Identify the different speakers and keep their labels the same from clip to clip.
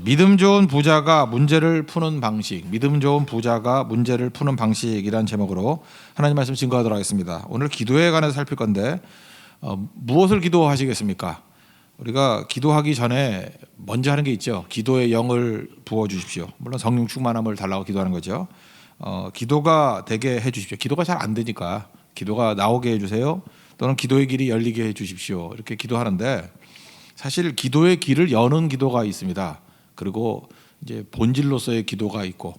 Speaker 1: 믿음 좋은 부자가 문제를 푸는 방식, 믿음 좋은 부자가 문제를 푸는 방식이란 제목으로 하나님 말씀 증거하도록 하겠습니다. 오늘 기도에 관해서 살필 건데 무엇을 기도하시겠습니까? 우리가 기도하기 전에 먼저 하는 게 있죠. 기도의 영을 부어 주십시오. 물론 성령 충만함을 달라고 기도하는 거죠. 기도가 되게 해 주십시오. 기도가 잘 안 되니까 기도가 나오게 해 주세요. 또는 기도의 길이 열리게 해 주십시오. 이렇게 기도하는데 사실 기도의 길을 여는 기도가 있습니다. 그리고 이제 본질로서의 기도가 있고,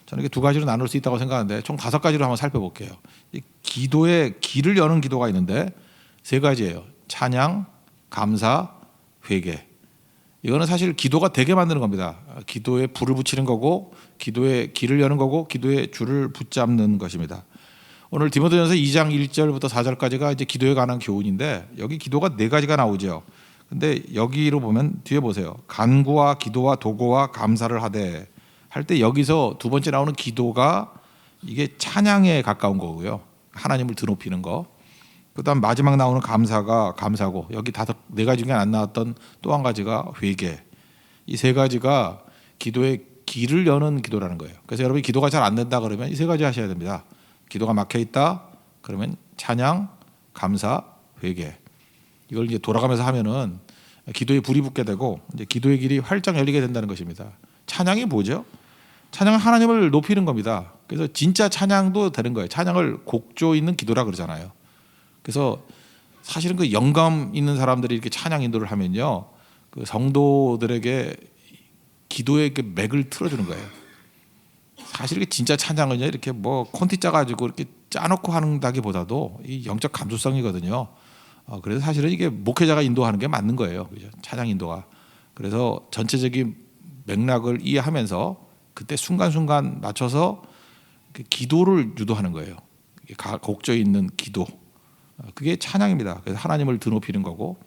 Speaker 1: 저는 이게 두 가지로 나눌 수 있다고 생각하는데 총 5가지로 한번 살펴볼게요. 이 기도의 길을 여는 기도가 있는데 3가지예요. 찬양, 감사, 회개. 이거는 사실 기도가 되게 만드는 겁니다. 기도에 불을 붙이는 거고, 기도의 길을 여는 거고, 기도의 줄을 붙잡는 것입니다. 오늘 디모데전서 2장 1절부터 4절까지가 이제 기도에 관한 교훈인데, 여기 기도가 4가지가 나오죠. 근데 여기로 보면 뒤에 보세요. 간구와 기도와 도고와 감사를 하되 할 때 여기서 두 번째 나오는 기도가 이게 찬양에 가까운 거고요. 하나님을 드높이는 거. 그다음 마지막 나오는 감사가 감사고, 여기 4가지 중에 안 나왔던 또 한 가지가 회개. 이 3가지가 기도의 길을 여는 기도라는 거예요. 그래서 여러분이 기도가 잘 안 된다 그러면 이 3가지 하셔야 됩니다. 기도가 막혀 있다 그러면 찬양, 감사, 회개. 이걸 이제 돌아가면서 하면은 기도에 불이 붙게 되고 이제 기도의 길이 활짝 열리게 된다는 것입니다. 찬양이 뭐죠? 찬양은 하나님을 높이는 겁니다. 그래서 진짜 찬양도 되는 거예요. 찬양을 곡조 있는 기도라 그러잖아요. 그래서 사실은 그 영감 있는 사람들이 이렇게 찬양 인도를 하면요, 그 성도들에게 기도의 그 맥을 틀어주는 거예요. 사실 이게 진짜 찬양은요, 이렇게 뭐 콘티 짜가지고 이렇게 짜놓고 한다기보다도 이 영적 감수성이거든요. 그래서 사실은 이게 목회자가 인도하는 게 맞는 거예요. 그죠? 찬양 인도가. 그래서 전체적인 맥락을 이해하면서 그때 순간순간 맞춰서 기도를 유도하는 거예요. 곡조에 있는 기도. 그게 찬양입니다. 그래서 하나님을 드높이는 거고,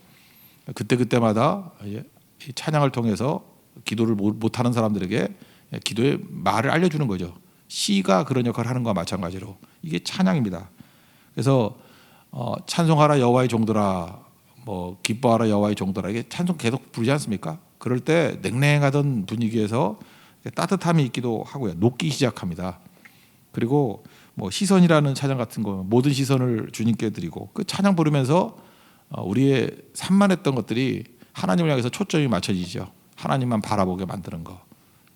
Speaker 1: 그때마다 찬양을 통해서 기도를 못하는 사람들에게 기도의 말을 알려주는 거죠. 시가 그런 역할을 하는 거와 마찬가지로 이게 찬양입니다. 그래서 찬송하라 여호와의 종들아, 뭐 기뻐하라 여호와의 종들아, 이게 찬송 계속 부르지 않습니까? 그럴 때 냉랭하던 분위기에서 따뜻함이 있기도 하고요. 녹기 시작합니다. 그리고 뭐 시선이라는 찬양 같은 거, 모든 시선을 주님께 드리고, 그 찬양 부르면서 우리의 산만했던 것들이 하나님을 향해서 초점이 맞춰지죠. 하나님만 바라보게 만드는 거.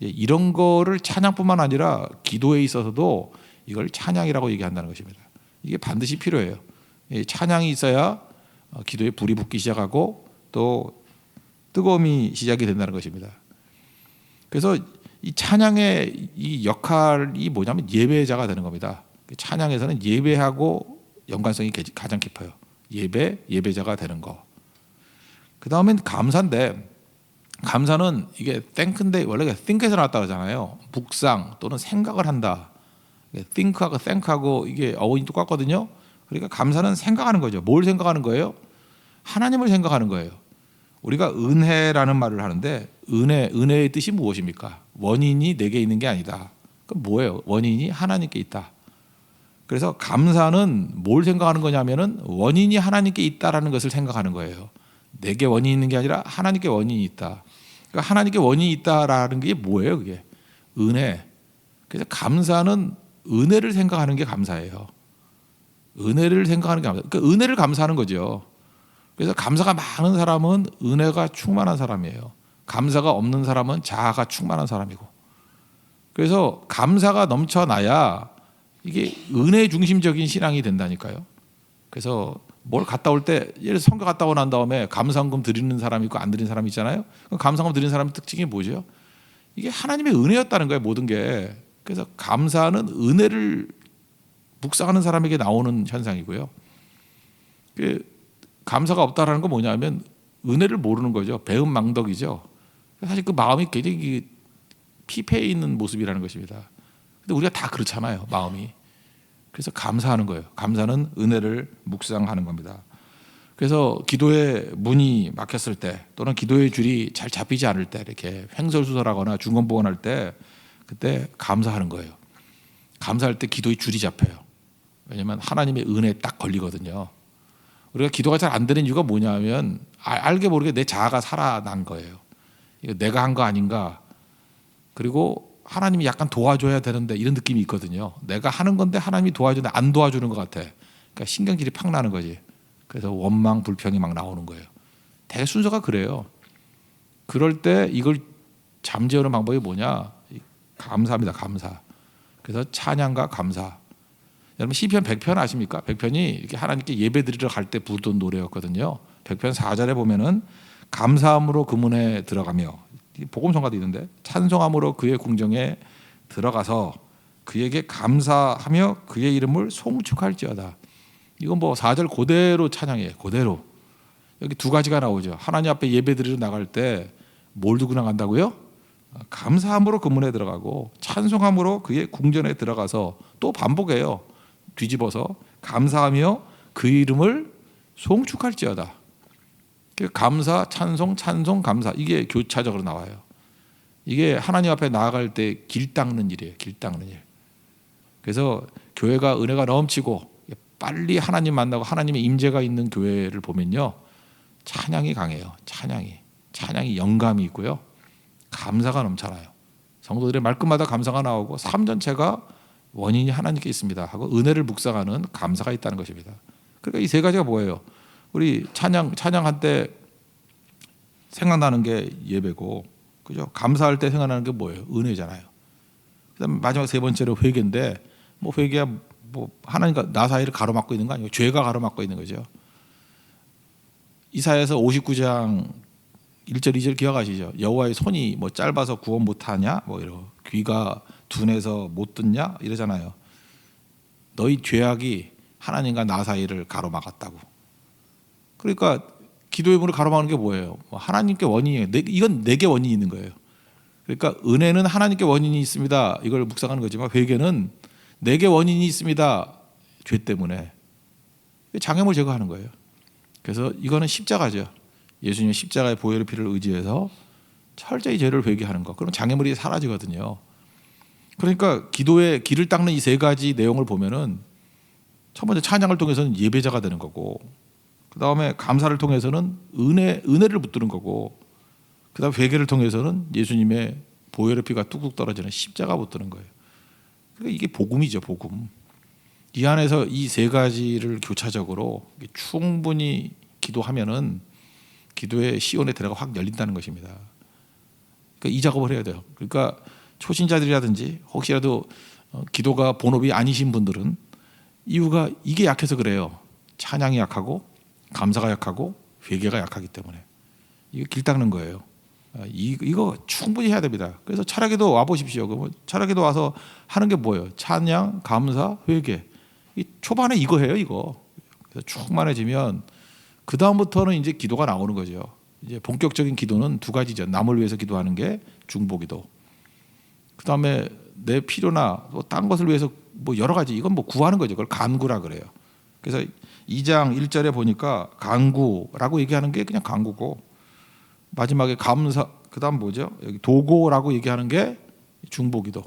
Speaker 1: 이런 거를 찬양뿐만 아니라 기도에 있어서도 이걸 찬양이라고 얘기한다는 것입니다. 이게 반드시 필요해요. 찬양이 있어야 기도에 불이 붙기 시작하고 또 뜨거움이 시작이 된다는 것입니다. 그래서 이 찬양의 이 역할이 뭐냐면 예배자가 되는 겁니다. 찬양에서는 예배하고 연관성이 가장 깊어요. 예배자가 되는 거. 그 다음엔 감사인데, 감사는 이게 think인데 원래 think에서 나왔다고 하잖아요. 묵상 또는 생각을 한다. think하고 thank하고 이게 어원이 똑같거든요. 그러니까 감사는 생각하는 거죠. 뭘 생각하는 거예요? 하나님을 생각하는 거예요. 우리가 은혜라는 말을 하는데 은혜의 뜻이 무엇입니까? 원인이 내게 있는 게 아니다. 그럼 뭐예요? 원인이 하나님께 있다. 그래서 감사는 뭘 생각하는 거냐면은 원인이 하나님께 있다라는 것을 생각하는 거예요. 내게 원인이 있는 게 아니라 하나님께 원인이 있다. 그러니까 하나님께 원인이 있다라는 게 뭐예요? 그게 은혜. 그래서 감사는 은혜를 생각하는 게 감사예요. 은혜를 생각하는 게 감사. 그러니까 은혜를 감사하는 거죠. 그래서 감사가 많은 사람은 은혜가 충만한 사람이에요. 감사가 없는 사람은 자아가 충만한 사람이고. 그래서 감사가 넘쳐나야 이게 은혜 중심적인 신앙이 된다니까요. 그래서 뭘 갔다 올 때, 예를 들어서 성교 갔다 오고 난 다음에 감사헌금 드리는 사람이 있고 안 드리는 사람이 있잖아요. 그럼 감사헌금 드리는 사람의 특징이 뭐죠? 이게 하나님의 은혜였다는 거예요, 모든 게. 그래서 감사는 은혜를 묵상하는 사람에게 나오는 현상이고요. 감사가 없다라는 건 뭐냐면 은혜를 모르는 거죠. 배은망덕이죠. 사실 그 마음이 굉장히 피폐해 있는 모습이라는 것입니다. 근데 우리가 다 그렇잖아요, 마음이. 그래서 감사하는 거예요. 감사는 은혜를 묵상하는 겁니다. 그래서 기도의 문이 막혔을 때 또는 기도의 줄이 잘 잡히지 않을 때, 이렇게 횡설수설하거나 중언부언할 때 그때 감사하는 거예요. 감사할 때 기도의 줄이 잡혀요. 왜냐하면 하나님의 은혜에 딱 걸리거든요. 우리가 기도가 잘 안 되는 이유가 뭐냐면 알게 모르게 내 자아가 살아난 거예요. 이거 내가 한 거 아닌가. 그리고 하나님이 약간 도와줘야 되는데 이런 느낌이 있거든요. 내가 하는 건데 하나님이 도와주는데 안 도와주는 것 같아. 그러니까 신경질이 팍 나는 거지. 그래서 원망 불평이 막 나오는 거예요. 되게 순서가 그래요. 그럴 때 이걸 잠재우는 방법이 뭐냐? 감사합니다. 감사. 그래서 찬양과 감사. 여러분 시편 100편 아십니까? 100편이 이렇게 하나님께 예배드리러 갈 때 부르던 노래였거든요. 100편 4절에 보면은 감사함으로 그 문에 들어가며, 복음성가도 있는데 찬송함으로 그의 궁정에 들어가서 그에게 감사하며 그의 이름을 송축할지어다. 이건 뭐 4절 그대로 찬양이에요. 그대로. 여기 두 가지가 나오죠. 하나님 앞에 예배드리러 나갈 때 뭘 두고 나간다고요? 감사함으로 그 문에 들어가고 찬송함으로 그의 궁전에 들어가서 또 반복해요. 뒤집어서 감사하며 그 이름을 송축할지어다. 감사, 찬송, 찬송, 감사, 이게 교차적으로 나와요. 이게 하나님 앞에 나아갈 때 길 닦는 일이에요. 길 닦는 일. 그래서 교회가 은혜가 넘치고 빨리 하나님 만나고 하나님의 임재가 있는 교회를 보면요, 찬양이 강해요. 찬양이 영감이 있고요, 감사가 넘쳐나요. 성도들의 말끝마다 감사가 나오고 삶 전체가 원인이 하나님께 있습니다 하고 은혜를 묵상하는 감사가 있다는 것입니다. 그러니까 이 세 가지가 뭐예요? 우리 찬양할 때 생각나는 게 예배고, 그죠? 감사할 때 생각나는 게 뭐예요? 은혜잖아요. 그다음 마지막 세 번째로 회개인데, 뭐 회개야 뭐 하나님과 나 사이를 가로막고 있는 거 아니에요? 죄가 가로막고 있는 거죠. 이사야서 59장 1절 2절 기억하시죠? 여호와의 손이 뭐 짧아서 구원 못하냐? 뭐 이러고 귀가 둔해서 못 듣냐? 이러잖아요. 너희 죄악이 하나님과 나 사이를 가로막았다고. 그러니까 기도의 문을 가로막는 게 뭐예요? 하나님께 원인이에요. 이건 내게 원인이 있는 거예요. 그러니까 은혜는 하나님께 원인이 있습니다. 이걸 묵상하는 거지만 회개는 내게 원인이 있습니다. 죄 때문에. 장애물 제거하는 거예요. 그래서 이거는 십자가죠. 예수님의 십자가의 보혈의 피를 의지해서 철저히 죄를 회개하는 것. 그럼 장애물이 사라지거든요. 그러니까 기도의 길을 닦는 이 세 가지 내용을 보면은 첫 번째 찬양을 통해서는 예배자가 되는 거고, 그 다음에 감사를 통해서는 은혜를 붙드는 거고, 그 다음에 회개를 통해서는 예수님의 보혈의 피가 뚝뚝 떨어지는 십자가 붙드는 거예요. 그러니까 이게 복음이죠, 복음. 이 안에서 이 세 가지를 교차적으로 충분히 기도하면은 기도의 시온의 대로가 확 열린다는 것입니다. 그러니까 이 작업을 해야 돼요. 그러니까 초신자들이라든지 혹시라도 기도가 본업이 아니신 분들은 이유가 이게 약해서 그래요. 찬양이 약하고 감사가 약하고 회개가 약하기 때문에 이거 길 닦는 거예요. 이거 충분히 해야 됩니다. 그래서 철학에도 와 보십시오. 철학에도 와서 하는 게 뭐예요? 찬양, 감사, 회개. 이 초반에 이거 해요, 이거. 그래서 충만해지면 그 다음부터는 이제 기도가 나오는 거죠. 이제 본격적인 기도는 두 가지죠. 남을 위해서 기도하는 게 중보기도. 그 다음에 내 필요나 딴 것을 위해서 뭐 여러 가지, 이건 뭐 구하는 거죠. 그걸 간구라 그래요. 그래서 2장 1절에 보니까 간구라고 얘기하는 게 그냥 간구고, 마지막에 감사, 그 다음 뭐죠? 여기 도고라고 얘기하는 게 중보기도.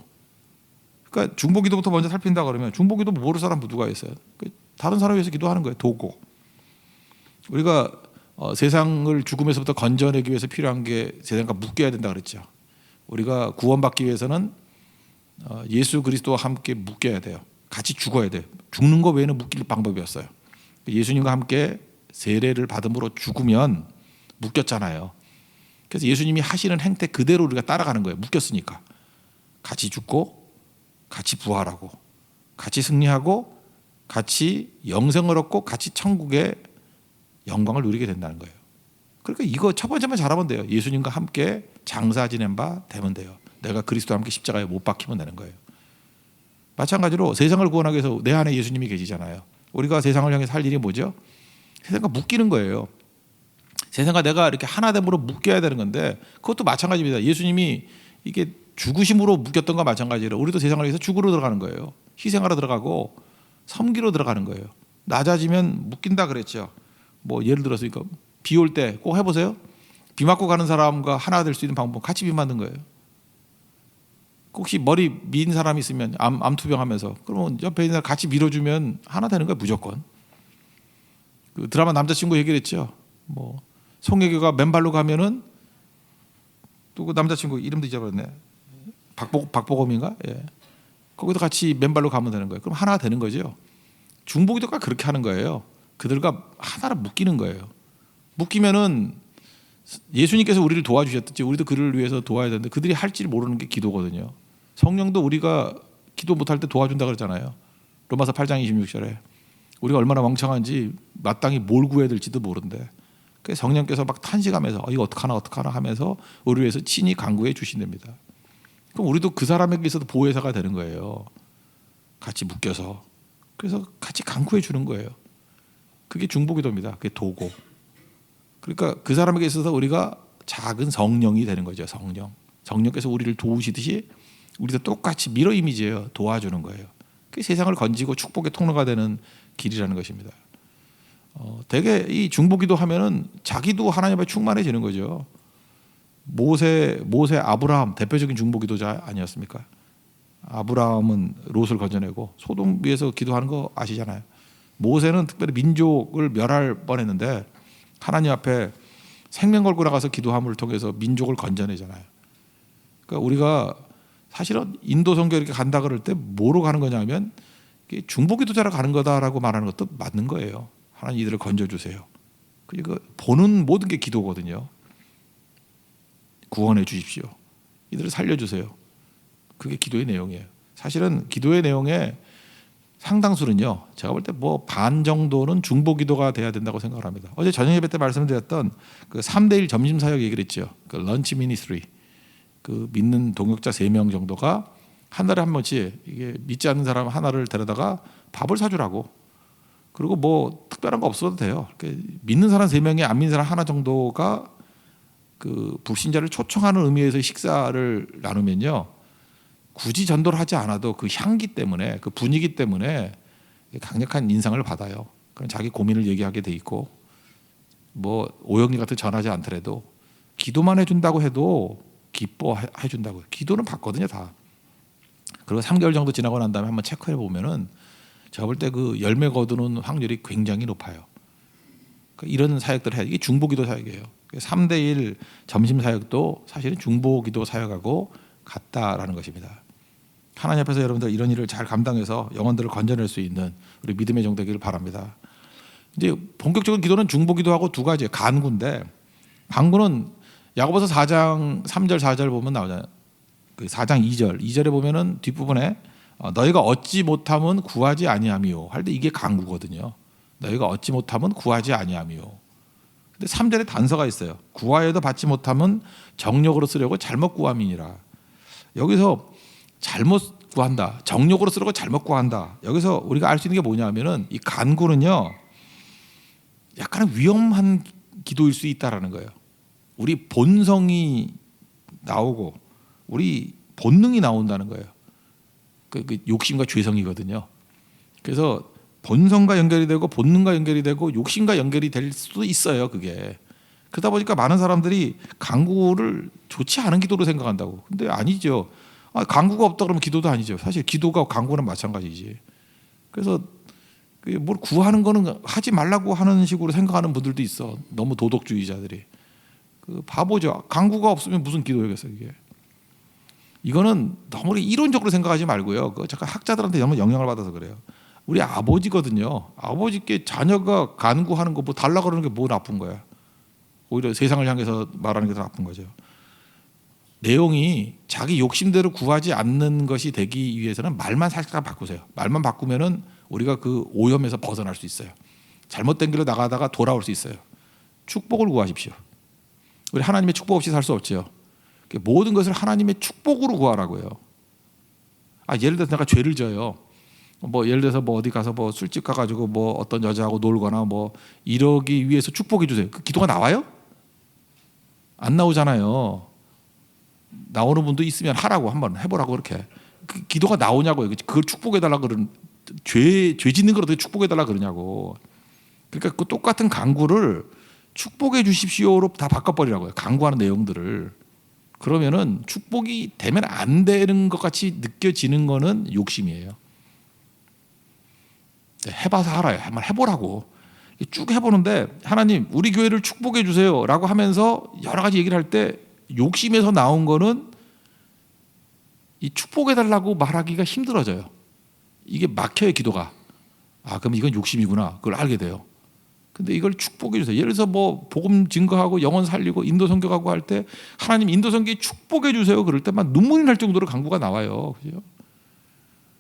Speaker 1: 그러니까 중보기도부터 먼저 살핀다 그러면 중보기도 모르는 사람 누가 있어요? 다른 사람 위해서 기도하는 거예요. 도고. 우리가 세상을 죽음에서부터 건져내기 위해서 필요한 게 세상과 묶여야 된다 그랬죠. 우리가 구원받기 위해서는 예수 그리스도와 함께 묶여야 돼요. 같이 죽어야 돼요. 죽는 거 외에는 묶일 방법이 없어요. 예수님과 함께 세례를 받음으로 죽으면 묶였잖아요. 그래서 예수님이 하시는 행태 그대로 우리가 따라가는 거예요. 묶였으니까. 같이 죽고 같이 부활하고 같이 승리하고 같이 영생을 얻고 같이 천국의 영광을 누리게 된다는 거예요. 그러니까 이거 첫 번째만 잘하면 돼요. 예수님과 함께 장사 지낸 바 되면 돼요. 내가 그리스도와 함께 십자가에 못 박히면 되는 거예요. 마찬가지로 세상을 구원하기 위해서 내 안에 예수님이 계시잖아요. 우리가 세상을 향해 살 일이 뭐죠? 세상과 묶이는 거예요. 세상과 내가 이렇게 하나됨으로 묶여야 되는 건데, 그것도 마찬가지입니다. 예수님이 이게 죽으심으로 묶였던 것과 마찬가지로 우리도 세상을 위해서 죽으러 들어가는 거예요. 희생하러 들어가고 섬기러 들어가는 거예요. 낮아지면 묶인다 그랬죠. 뭐 예를 들어서 비 올 때 꼭 해보세요. 비 맞고 가는 사람과 하나 될 수 있는 방법, 같이 비 맞는 거예요. 혹시 머리 민 사람이 있으면 암투병하면서, 그러면 옆에 있는 사람 같이 밀어주면 하나 되는 거예요. 무조건. 그 드라마 남자친구 얘기를 했죠. 뭐 송혜교가 맨발로 가면은 또 그 남자친구 이름도 잊어버렸네. 박보검인가? 예. 거기도 같이 맨발로 가면 되는 거예요. 그럼 하나 되는 거죠. 중보기도가 그렇게 하는 거예요. 그들과 하나로 묶이는 거예요. 묶이면은 예수님께서 우리를 도와주셨듯이 우리도 그를 위해서 도와야 되는데 그들이 할지 모르는 게 기도거든요. 성령도 우리가 기도 못할 때 도와준다 그러잖아요. 로마서 8장 26절에 우리가 얼마나 멍청한지 마땅히 뭘 구해야 될지도 모른대. 그래서 성령께서 막 탄식하면서 이거 어떡하나 하면서 우리 위해서 친히 간구해 주신답니다. 그럼 우리도 그 사람에게 있어도 보혜사가 되는 거예요. 같이 묶여서. 그래서 같이 간구해 주는 거예요. 그게 중보기도입니다. 그게 도고. 그러니까 그 사람에게 있어서 우리가 작은 성령이 되는 거죠. 성령께서 우리를 도우시듯이 우리도 똑같이 미러 이미지예요. 도와주는 거예요. 그게 세상을 건지고 축복의 통로가 되는 길이라는 것입니다. 대개 이 중보기도 하면은 자기도 하나님 앞에 충만해지는 거죠. 모세 아브라함 대표적인 중보기도자 아니었습니까? 아브라함은 롯을 건져내고 소돔 위에서 기도하는 거 아시잖아요. 모세는 특별히 민족을 멸할 뻔했는데 하나님 앞에 생명 걸고 나가서 기도함을 통해서 민족을 건져내잖아요. 그러니까 우리가 사실은 인도 선교 이렇게 간다 그럴 때 뭐로 가는 거냐면 중보기도자로 가는 거다라고 말하는 것도 맞는 거예요. 하나님 이들을 건져주세요. 그리고 보는 모든 게 기도거든요. 구원해 주십시오. 이들을 살려주세요. 그게 기도의 내용이에요. 사실은 기도의 내용의 상당수는요. 제가 볼 때 뭐 반 정도는 중보기도가 돼야 된다고 생각을 합니다. 어제 저녁 예배 때 말씀드렸던 그 3대1 점심 사역 얘기를 했죠. 그 런치 미니스트리. 그 믿는 동역자 3명 정도가 한 달에 한 번씩 이게 믿지 않는 사람 하나를 데려다가 밥을 사주라고. 그리고 뭐 특별한 거 없어도 돼요. 믿는 사람 3명이 안 믿는 사람 하나 정도가 그 불신자를 초청하는 의미에서 식사를 나누면요. 굳이 전도를 하지 않아도 그 향기 때문에 그 분위기 때문에 강력한 인상을 받아요. 그럼 자기 고민을 얘기하게 돼 있고 뭐 오영리 같은 전하지 않더라도 기도만 해준다고 해도 기뻐해 준다고요. 기도는 받거든요 다. 그리고 3개월 정도 지나고 난 다음에 한번 체크해 보면은 제가 볼 때 그 열매 거두는 확률이 굉장히 높아요. 그러니까 이런 사역들을 해야 이게 중보기도 사역이에요. 3대1 점심 사역도 사실은 중보기도 사역하고 같다라는 것입니다. 하나님 앞에서 여러분들 이런 일을 잘 감당해서 영혼들을 건져낼 수 있는 우리 믿음의 종 되기를 바랍니다. 이제 본격적인 기도는 중보기도하고 두 가지예요. 간구인데 간구는 야고보서 4장 3절 4절 보면 나오잖아요. 그 4장 2절에 보면은 뒷부분에 너희가 얻지 못하면 구하지 아니하미요 할 때 이게 간구거든요. 너희가 얻지 못하면 구하지 아니하미요. 근데 3절에 단서가 있어요. 구하여도 받지 못하면 정욕으로 쓰려고 잘못 구함이니라. 여기서 잘못 구한다. 정욕으로 쓰려고 잘못 구한다. 여기서 우리가 알 수 있는 게 뭐냐면은 이 간구는요. 약간 위험한 기도일 수 있다라는 거예요. 우리 본성이 나오고 우리 본능이 나온다는 거예요. 그 욕심과 죄성이거든요. 그래서 본성과 연결이 되고 본능과 연결이 되고 욕심과 연결이 될 수도 있어요. 그게. 그러다 보니까 많은 사람들이 간구를 좋지 않은 기도로 생각한다고. 근데 아니죠. 간구가 없다 그러면 기도도 아니죠. 사실 기도가 간구는 마찬가지지. 그래서 뭘 구하는 거는 하지 말라고 하는 식으로 생각하는 분들도 있어. 너무 도덕주의자들이. 그 바보죠. 간구가 없으면 무슨 기도겠어요, 이게. 이거는 너무 이론적으로 생각하지 말고요. 그 잠깐 학자들한테 너무 영향을 받아서 그래요. 우리 아버지거든요. 아버지께 자녀가 간구하는 거 뭐 달라 그러는 게 뭐 나쁜 거야. 오히려 세상을 향해서 말하는 게 더 나쁜 거죠. 내용이 자기 욕심대로 구하지 않는 것이 되기 위해서는 말만 살짝 바꾸세요. 말만 바꾸면은 우리가 그 오염에서 벗어날 수 있어요. 잘못된 길로 나가다가 돌아올 수 있어요. 축복을 구하십시오. 우리 하나님의 축복 없이 살 수 없죠. 모든 것을 하나님의 축복으로 구하라고요. 예를 들어서 내가 죄를 져요. 뭐 예를 들어서 뭐 어디 가서 뭐 술집 가가지고 뭐 어떤 여자하고 놀거나 뭐 이러기 위해서 축복해 주세요. 그 기도가 나와요? 안 나오잖아요. 나오는 분도 있으면 하라고 한번 해보라고 그렇게. 그 기도가 나오냐고요. 그걸 축복해달라 그러는 죄 짓는 걸 어떻게 축복해달라 그러냐고. 그러니까 그 똑같은 간구를 축복해 주십시오로 다 바꿔버리라고요. 간구하는 내용들을. 그러면은 축복이 되면 안 되는 것 같이 느껴지는 거는 욕심이에요. 해봐서 알아요. 한번 해보라고. 쭉 해보는데 하나님 우리 교회를 축복해 주세요 라고 하면서 여러 가지 얘기를 할 때 욕심에서 나온 거는 이 축복해달라고 말하기가 힘들어져요. 이게 막혀요, 기도가. 아, 그럼 이건 욕심이구나. 그걸 알게 돼요. 근데 이걸 축복해 주세요. 예를 들어서 뭐 복음 증거하고 영혼 살리고 인도 선교하고 할 때 하나님 인도 선교에 축복해 주세요. 그럴 때만 눈물이 날 정도로 간구가 나와요. 그죠?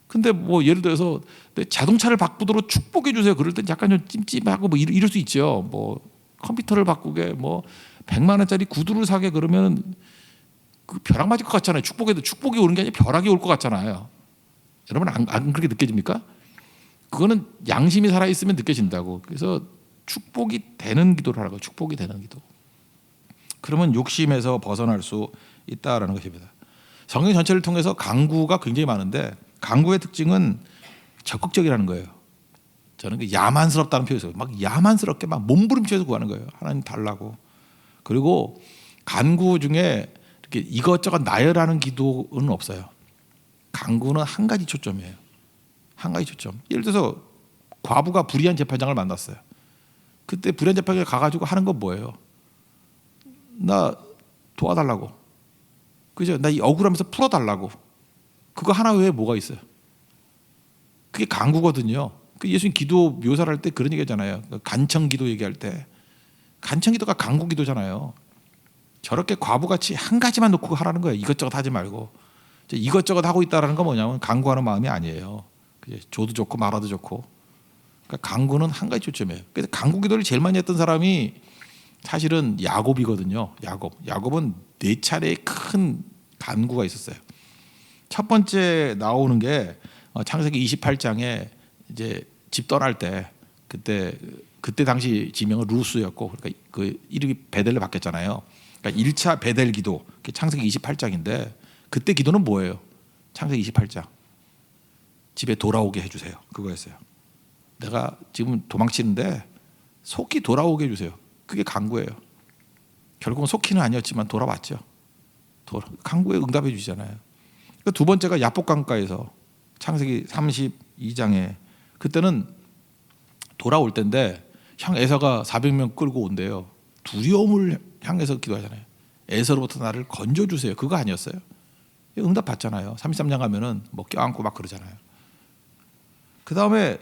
Speaker 1: 근데 뭐 예를 들어서 내 자동차를 바꾸도록 축복해 주세요. 그럴 땐 약간 좀 찜찜하고 뭐 이럴 수 있죠. 뭐 컴퓨터를 바꾸게 뭐 100만 원짜리 구두를 사게 그러면 그 벼락 맞을 것 같잖아요. 축복해도 축복이 오는 게 아니라 벼락이 올 것 같잖아요. 여러분 안 그렇게 느껴집니까? 그거는 양심이 살아 있으면 느껴진다고. 그래서 축복이 되는 기도를 하라고. 축복이 되는 기도. 그러면 욕심에서 벗어날 수 있다라는 것입니다. 성경 전체를 통해서 강구가 굉장히 많은데 강구의 특징은 적극적이라는 거예요. 저는 그 야만스럽다는 표현을 써요. 막 야만스럽게 막 몸부림쳐서 구하는 거예요. 하나님 달라고. 그리고 간구 중에 이렇게 이것저것 나열하는 기도는 없어요. 간구는 한 가지 초점이에요. 한 가지 초점. 예를 들어서 과부가 불의한 재판장을 만났어요. 그때 불의한 재판장에 가가지고 하는 건 뭐예요? 나 도와달라고. 그죠? 나 이 억울하면서 풀어달라고. 그거 하나 외에 뭐가 있어요? 그게 간구거든요. 그 예수님 기도 묘사를 할 때 그런 얘기잖아요. 간청 기도 얘기할 때 간청 기도가 간구 기도잖아요. 저렇게 과부같이 한 가지만 놓고 하라는 거예요. 이것저것 하지 말고. 이것저것 하고 있다라는 건 뭐냐면 간구하는 마음이 아니에요. 줘도 좋고 말아도 좋고. 그러니까 간구는 한 가지 초점이에요. 그래서 간구 기도를 제일 많이 했던 사람이 사실은 야곱이거든요. 야곱은 4차례의 큰 간구가 있었어요. 첫 번째 나오는 게 창세기 28장에 이제 집 떠날 때 그때 당시 지명은 루스였고 그러니까 그 이름이 베델로 바뀌었잖아요. 그러니까 1차 베델 기도 창세기 28장인데 그때 기도는 뭐예요? 창세기 28장 집에 돌아오게 해주세요. 그거였어요. 내가 지금 도망치는데 속히 돌아오게 해주세요. 그게 간구예요. 결국은 속히는 아니었지만 돌아왔죠. 간구에 응답해 주시잖아요. 두 번째가 야복 강가에서 창세기 32장에 그때는 돌아올 때인데 형 에서가 400명 끌고 온대요. 두려움을 향해서 기도하잖아요. 에서로부터 나를 건져주세요. 그거 아니었어요? 응답 받잖아요. 33장 가면은 뭐 껴안고 막 그러잖아요. 그 다음에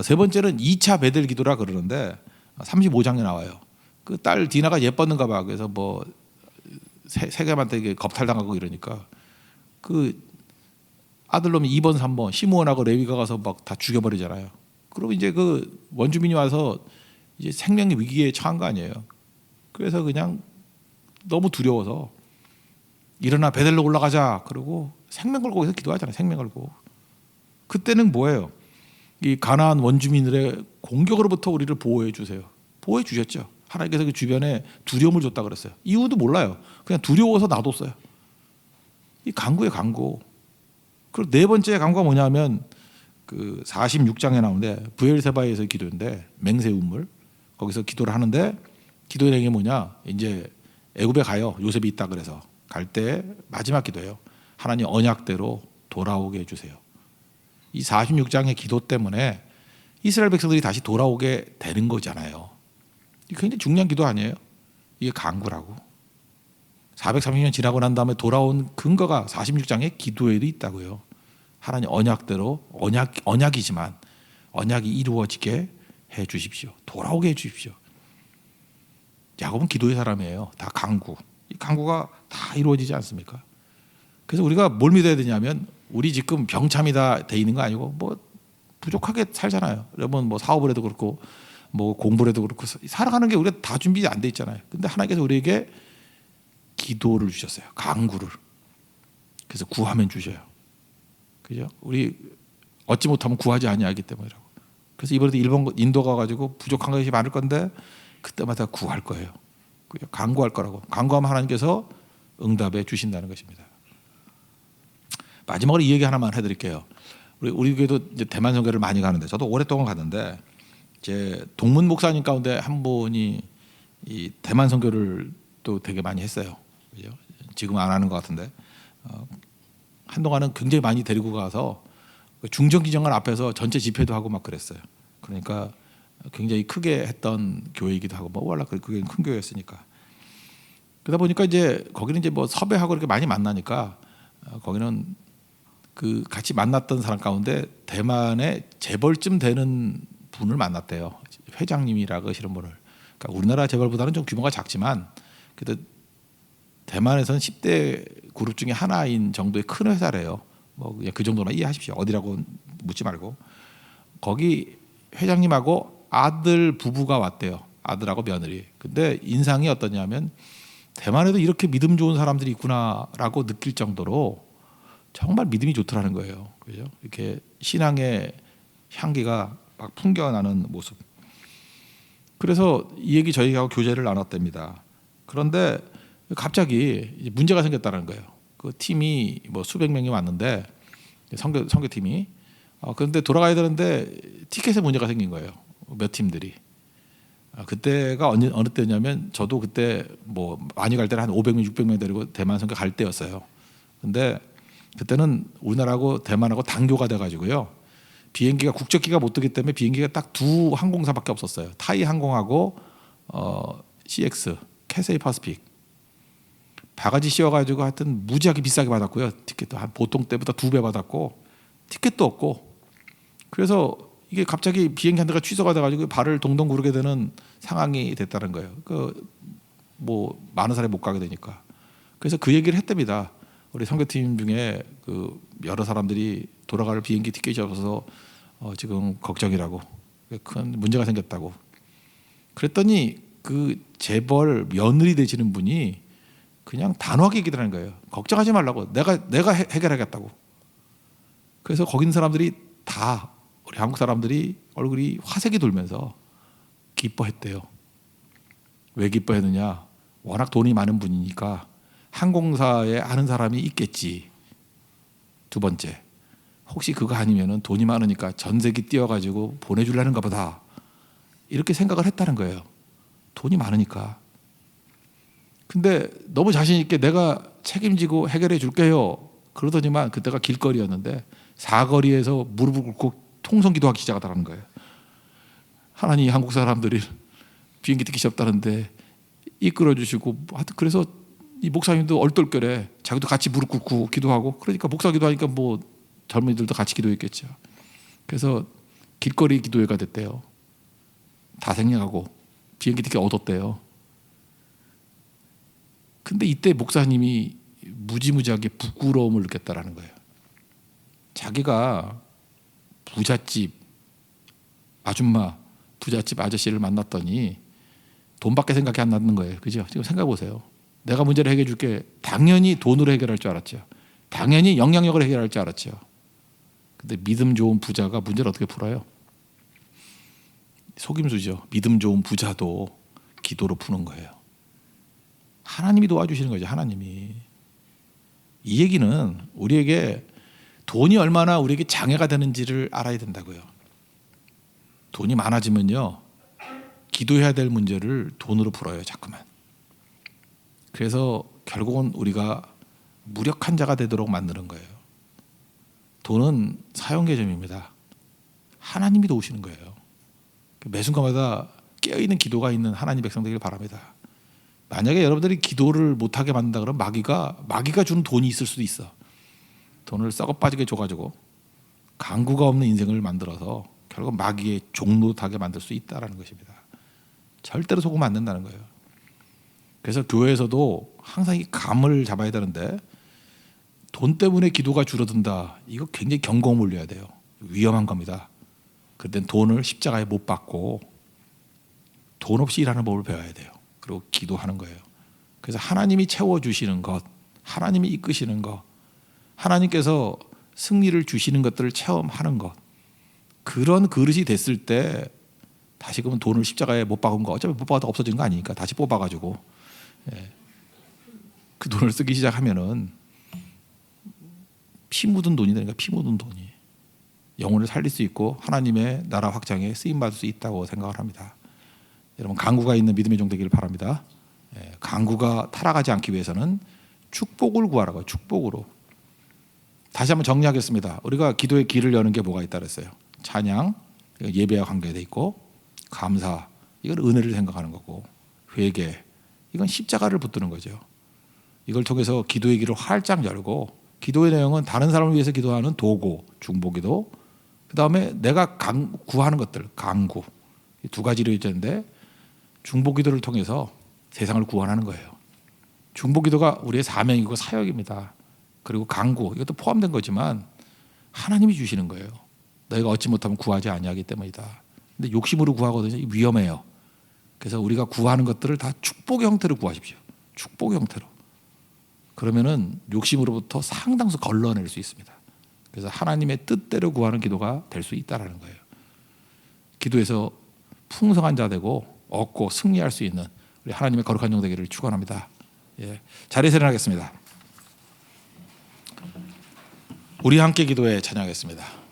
Speaker 1: 세 번째는 2차 베델 기도라 그러는데 35장에 나와요. 그 딸 디나가 예뻤는가 봐. 그래서 뭐 세겜한테 겁탈당하고 이러니까 그 아들놈이 2번, 3번 시므온하고 레위가 가서 막 다 죽여버리잖아요. 그리고 이제 그 원주민이 와서 이제 생명의 위기에 처한 거 아니에요. 그래서 그냥 너무 두려워서 일어나 베델로 올라가자. 그러고 생명 걸고 거기서 기도하잖아요. 생명 걸고. 그때는 뭐예요? 이 가나안 원주민들의 공격으로부터 우리를 보호해 주세요. 보호해 주셨죠. 하나님께서 그 주변에 두려움을 줬다 그랬어요. 이유도 몰라요. 그냥 두려워서 놔뒀어요. 이 간구예요, 간구. 그리고 네 번째 간구가 뭐냐면 그 46장에 나오는데 브엘세바에서 기도인데 맹세 우물 거기서 기도를 하는데 기도의 내용이 뭐냐? 이제 애굽에 가요. 요셉이 있다 그래서 갈 때 마지막 기도예요. 하나님 언약대로 돌아오게 해주세요. 이 46장의 기도 때문에 이스라엘 백성들이 다시 돌아오게 되는 거잖아요. 굉장히 중요한 기도 아니에요? 이게 간구라고. 430년 지나고 난 다음에 돌아온 근거가 46장의 기도에도 있다고요. 하나님 언약대로 언약이지만 언약이 이루어지게 해 주십시오. 돌아오게 해 주십시오. 야곱은 기도의 사람이에요. 다 간구. 이 간구가 다 이루어지지 않습니까? 그래서 우리가 뭘 믿어야 되냐면 우리 지금 병참이 다 돼 있는 거 아니고 뭐 부족하게 살잖아요. 여러분 뭐 사업을 해도 그렇고 뭐 공부를 해도 그렇고 살아가는 게 우리가 다 준비 안 돼 있잖아요. 근데 하나님께서 우리에게 기도를 주셨어요. 간구를. 그래서 구하면 주셔요. 그죠? 우리 얻지 못하면 구하지 아니하기 때문이라고. 그래서 이번에도 일본 인도 가가지고 부족한 것이 많을 건데 그때마다 구할 거예요. 그죠? 간구할 거라고. 간구하면 하나님께서 응답해 주신다는 것입니다. 마지막으로 이 얘기 하나만 해드릴게요. 우리 교회도 이제 대만 선교를 많이 가는데 저도 오랫동안 갔는데 제 동문 목사님 가운데 한 분이 이 대만 선교를 또 되게 많이 했어요. 그죠? 지금 안 하는 것 같은데 한동안은 굉장히 많이 데리고 가서 중정기정관 앞에서 전체 집회도 하고 막 그랬어요. 그러니까 굉장히 크게 했던 교회이기도 하고 뭐 원래 그게 큰 교회였으니까. 그러다 보니까 이제 거기는 이제 뭐 섭외하고 이렇게 많이 만나니까 거기는 그 같이 만났던 사람 가운데 대만에 재벌쯤 되는 분을 만났대요. 회장님이라고 하시는 분을. 그러니까 우리나라 재벌보다는 좀 규모가 작지만 그래도 대만에서는 10대 그룹 중에 하나인 정도의 큰 회사래요. 뭐 그냥 그 정도나 이해하십시오. 어디라고 묻지 말고. 거기 회장님하고 아들 부부가 왔대요. 아들하고 며느리. 근데 인상이 어떠냐면 대만에도 이렇게 믿음 좋은 사람들이 있구나라고 느낄 정도로 정말 믿음이 좋더라는 거예요. 그죠? 이렇게 신앙의 향기가 막 풍겨나는 모습. 그래서 이 얘기 저희하고 교제를 나눴답니다. 그런데 갑자기 이제 문제가 생겼다는 거예요. 그 팀이 뭐 수백 명이 왔는데 선교팀이 그런데 돌아가야 되는데 티켓에 문제가 생긴 거예요. 몇 팀들이. 그때가 어느 때냐면 저도 그때 뭐 많이 갈 때는 한 500명, 600명 데리고 대만 선교 갈 때였어요. 근데 그때는 우리나라하고 대만하고 단교가 돼가지고요. 비행기가 국적기가 못 뜨기 때문에 비행기가 딱 두 항공사밖에 없었어요. 타이 항공하고 CX, 캐세이 파시픽. 바가지 씌워가지고 하여튼 무지하게 비싸게 받았고요. 티켓도 한 보통 때보다 2배 받았고 티켓도 없고. 그래서 이게 갑자기 비행기 한 대가 취소가 돼가지고 발을 동동 구르게 되는 상황이 됐다는 거예요. 그 뭐 많은 사람이 못 가게 되니까. 그래서 그 얘기를 했답니다. 우리 선교팀 중에 그 여러 사람들이 돌아갈 비행기 티켓이 없어서 지금 걱정이라고, 큰 문제가 생겼다고. 그랬더니 그 재벌 며느리 되시는 분이 그냥 단호하게 얘기를 하는 거예요. 걱정하지 말라고. 내가 해결하겠다고. 그래서 거기 있는 사람들이 다 우리 한국 사람들이 얼굴이 화색이 돌면서 기뻐했대요. 왜 기뻐했느냐? 워낙 돈이 많은 분이니까 항공사에 아는 사람이 있겠지. 두 번째, 혹시 그거 아니면은 돈이 많으니까 전세기 띄워가지고 보내주려는가 보다. 이렇게 생각을 했다는 거예요. 돈이 많으니까. 근데 너무 자신 있게 내가 책임지고 해결해 줄게요. 그러더니만 그때가 길거리였는데 사거리에서 무릎을 꿇고 통성기도하기 시작하더라는 거예요. 하나님, 한국 사람들이 비행기 티켓이 없다는데 이끌어 주시고, 하여튼 그래서 이 목사님도 얼떨결에 자기도 같이 무릎 꿇고 기도하고, 그러니까 목사 기도하니까 뭐 젊은이들도 같이 기도했겠죠. 그래서 길거리 기도회가 됐대요. 다 생략하고 비행기 티켓 얻었대요. 근데 이때 목사님이 무지무지하게 부끄러움을 느꼈다라는 거예요. 자기가 부잣집 아줌마, 부잣집 아저씨를 만났더니 돈밖에 생각이 안 나는 거예요. 그죠? 지금 생각해 보세요. 내가 문제를 해결해 줄게. 당연히 돈으로 해결할 줄 알았죠. 당연히 영향력을 해결할 줄 알았죠. 근데 믿음 좋은 부자가 문제를 어떻게 풀어요? 속임수죠. 믿음 좋은 부자도 기도로 푸는 거예요. 하나님이 도와주시는 거죠. 하나님이. 이 얘기는 우리에게 돈이 얼마나 우리에게 장애가 되는지를 알아야 된다고요. 돈이 많아지면요, 기도해야 될 문제를 돈으로 풀어요. 자꾸만. 그래서 결국은 우리가 무력한 자가 되도록 만드는 거예요. 돈은 사용개념입니다. 하나님이 도우시는 거예요. 매 순간마다 깨어있는 기도가 있는 하나님 백성 되길 바랍니다. 만약에 여러분들이 기도를 못하게 만든다 그러면 마귀가 주는 돈이 있을 수도 있어. 돈을 썩어 빠지게 줘가지고 강구가 없는 인생을 만들어서 결국 마귀의 종노릇하게 만들 수 있다는 것입니다. 절대로 속으면 안 된다는 거예요. 그래서 교회에서도 항상 이 감을 잡아야 되는데, 돈 때문에 기도가 줄어든다, 이거 굉장히 경고를 올려야 돼요. 위험한 겁니다. 그럴 땐 돈을 십자가에 못 박고 돈 없이 일하는 법을 배워야 돼요. 그리고 기도하는 거예요. 그래서 하나님이 채워주시는 것, 하나님이 이끄시는 것, 하나님께서 승리를 주시는 것들을 체험하는 것, 그런 그릇이 됐을 때 다시금은 돈을 십자가에 못 박은 거, 어차피 못 박아도 없어진 거 아니니까 다시 뽑아가지고 그 돈을 쓰기 시작하면은 피 묻은 돈이 되니까, 피 묻은 돈이 영혼을 살릴 수 있고 하나님의 나라 확장에 쓰임받을 수 있다고 생각을 합니다. 여러분, 강구가 있는 믿음의 종 되기를 바랍니다. 강구가 타락하지 않기 위해서는 축복을 구하라고요. 축복으로. 다시 한번 정리하겠습니다. 우리가 기도의 길을 여는 게 뭐가 있다 그랬어요? 찬양, 예배와 관계돼 있고, 감사, 이건 은혜를 생각하는 거고, 회개, 이건 십자가를 붙드는 거죠. 이걸 통해서 기도의 길을 활짝 열고, 기도의 내용은 다른 사람을 위해서 기도하는 도구, 중보기도, 그다음에 내가 구하는 것들, 간구, 이 두 가지로 있는데 중보기도를 통해서 세상을 구원하는 거예요. 중보기도가 우리의 사명이고 사역입니다. 그리고 간구, 이것도 포함된 거지만 하나님이 주시는 거예요. 너희가 얻지 못하면 구하지 아니하기 때문이다. 근데 욕심으로 구하거든요. 위험해요. 그래서 우리가 구하는 것들을 다 축복의 형태로 구하십시오. 축복의 형태로. 그러면은 욕심으로부터 상당수 걸러낼 수 있습니다. 그래서 하나님의 뜻대로 구하는 기도가 될 수 있다라는 거예요. 기도에서 풍성한 자 되고 얻고 승리할 수 있는 우리 하나님의 거룩한 종 되기를 축원합니다. 예. 자리에서 일어나겠습니다. 우리 함께 기도에 찬양하겠습니다.